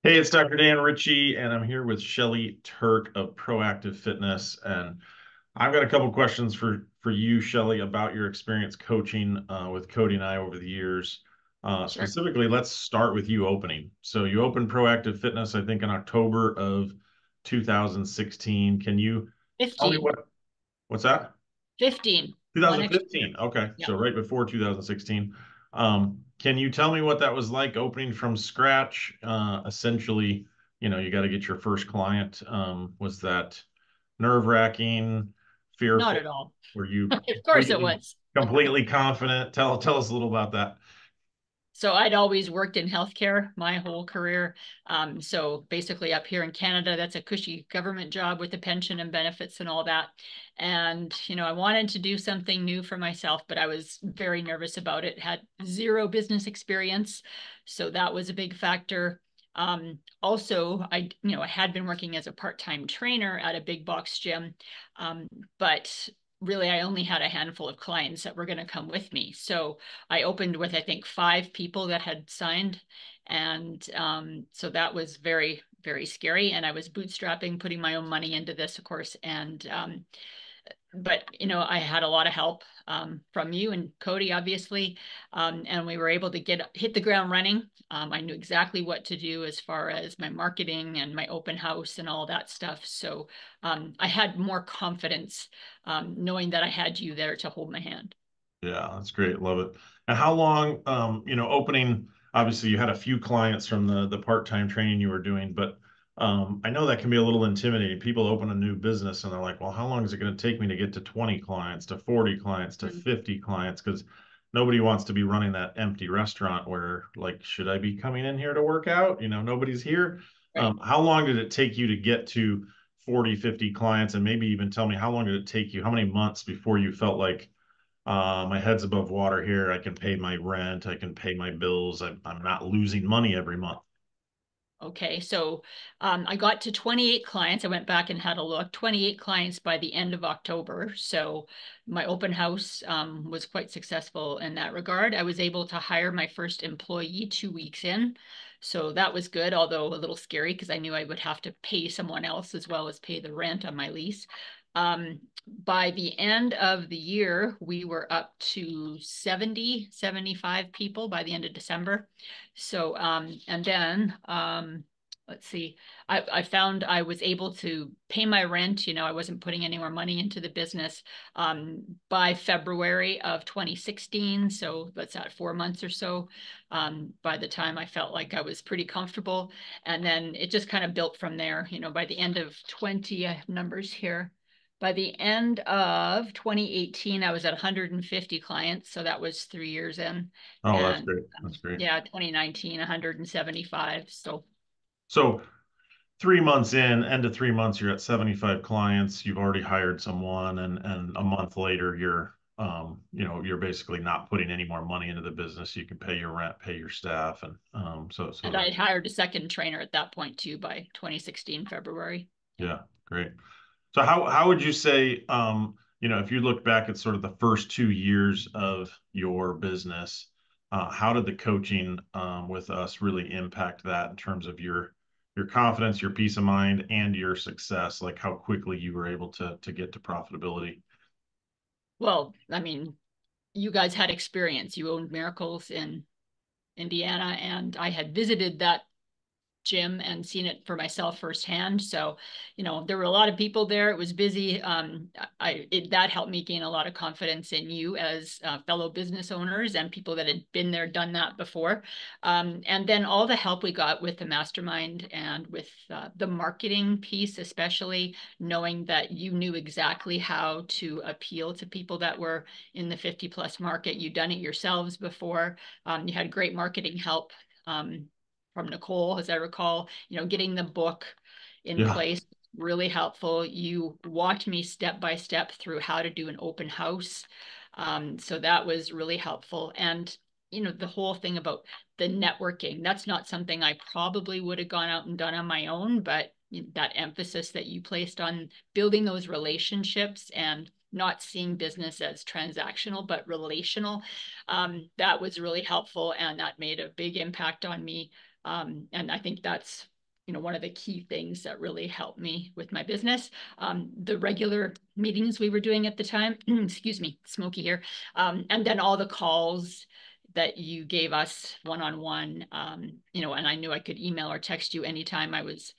Hey, it's Dr. Dan Ritchie, and I'm here with Shelley Turk of ProActive Fitness. And I've got a couple questions for you, Shelley, about your experience coaching with Cody and I over the years. Sure. Specifically, let's start with you opening. So you opened ProActive Fitness, I think, in October of 2016. Can you tell me 15. what's that? 15. One extra year. 2015. Okay, Yeah. so right before 2016. Can you tell me what that was like opening from scratch? Essentially, you got to get your first client. Was that nerve-wracking, Not fearful? at all. Were you Of course it was. completely confident? Tell us a little about that. So I'd always worked in healthcare my whole career. So basically up here in Canada, that's a cushy government job with a pension and benefits and all that. And, I wanted to do something new for myself, but I was very nervous about it, had zero business experience. So that was a big factor. Also, I had been working as a part-time trainer at a big box gym, um, but really I only had a handful of clients that were going to come with me. So I opened with, I think, 5 people that had signed. And so that was very, very scary. And I was bootstrapping, putting my own money into this, of course. But I had a lot of help from you and Cody, obviously, and we were able to hit the ground running. I knew exactly what to do as far as my marketing and my open house and all that stuff. So I had more confidence knowing that I had you there to hold my hand. Yeah, that's great. Love it. And how long, opening, obviously you had a few clients from the part-time training you were doing, but I know that can be a little intimidating. People open a new business and they're like, well, how long is it going to take me to get to 20 clients, to 40 clients, to Mm. 50 clients? Because nobody wants to be running that empty restaurant where, like, should I be coming in here to work out? Nobody's here. Right. How long did it take you to get to 40, 50 clients? And maybe even tell me how long did it take you, how many months before you felt like my head's above water here. I can pay my rent. I can pay my bills. I'm not losing money every month. Okay, so I got to 28 clients. I went back and had a look. 28 clients by the end of October. So my open house was quite successful in that regard. I was able to hire my first employee 2 weeks in. So that was good, although a little scary because I knew I would have to pay someone else as well as pay the rent on my lease. By the end of the year, we were up to 70, 75 people by the end of December. So, and then, let's see, I found I was able to pay my rent. I wasn't putting any more money into the business by February of 2016. So that's at 4 months or so. By the time I felt like I was pretty comfortable. And then it just kind of built from there. By the end of 20, I have numbers here. By the end of 2018, I was at 150 clients. So that was 3 years in. Oh, that's And great. That's great. yeah, 2019, 175. So So 3 months in, end of 3 months, you're at 75 clients. You've already hired someone, and a month later, you're basically not putting any more money into the business. You can pay your rent, pay your staff, and so and I that's hired a second trainer at that point too by 2016 February. Yeah. yeah, great. So how would you say, if you look back at sort of the first 2 years of your business, how did the coaching with us really impact that in terms of your confidence, your peace of mind, and your success? Like how quickly you were able to get to profitability? Well, I mean, you guys had experience. You owned Miracles in Indiana, and I had visited that gym and seen it for myself firsthand. So, there were a lot of people there. It was busy. That helped me gain a lot of confidence in you as fellow business owners and people that had been there, done that before. And then all the help we got with the mastermind and with the marketing piece, especially knowing that you knew exactly how to appeal to people that were in the 50 plus market. You'd done it yourselves before. You had great marketing help. From Nicole, as I recall, getting the book in Yeah, place, really helpful. You walked me step by step through how to do an open house. So that was really helpful. And, the whole thing about the networking, that's not something I probably would have gone out and done on my own, but that emphasis that you placed on building those relationships and not seeing business as transactional, but relational, that was really helpful. And that made a big impact on me And I think that's, one of the key things that really helped me with my business. The regular meetings we were doing at the time, excuse me, smoky here, and then all the calls that you gave us one-on-one, and I knew I could email or text you anytime I was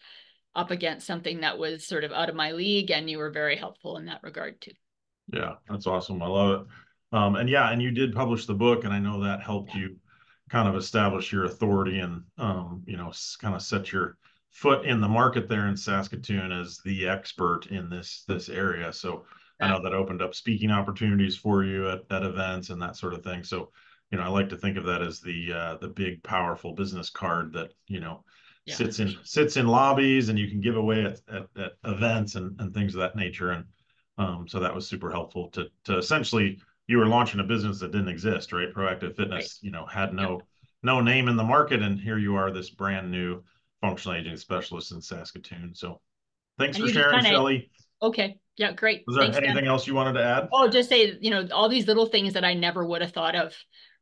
up against something that was sort of out of my league, and you were very helpful in that regard too. Yeah, that's awesome. I love it. And yeah, and you did publish the book, and I know that helped Yeah, you kind of establish your authority and kind of set your foot in the market there in Saskatoon as the expert in this area. So I that, know that opened up speaking opportunities for you at events and that sort of thing. So, I like to think of that as the big powerful business card that, yeah, sits for in sure. sits in lobbies and you can give away at events and things of that nature. And so that was super helpful to essentially you were launching a business that didn't exist, right? Proactive Right. Fitness, had Yeah. no name in the market, and here you are, this brand new functional aging specialist in Saskatoon. So thanks And for you just sharing, kind of, Shelley. okay. Yeah, great. Was there Thanks, Dan. anything else you wanted to add? Oh, just say, all these little things that I never would have thought of,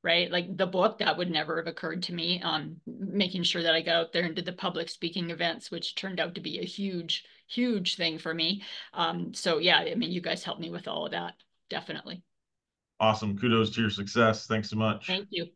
right? Like the book, that would never have occurred to me. Making sure that I got out there and did the public speaking events, which turned out to be a huge, huge thing for me. So yeah, I mean, you guys helped me with all of that. Definitely. Awesome. Kudos to your success. Thanks so much. Thank you.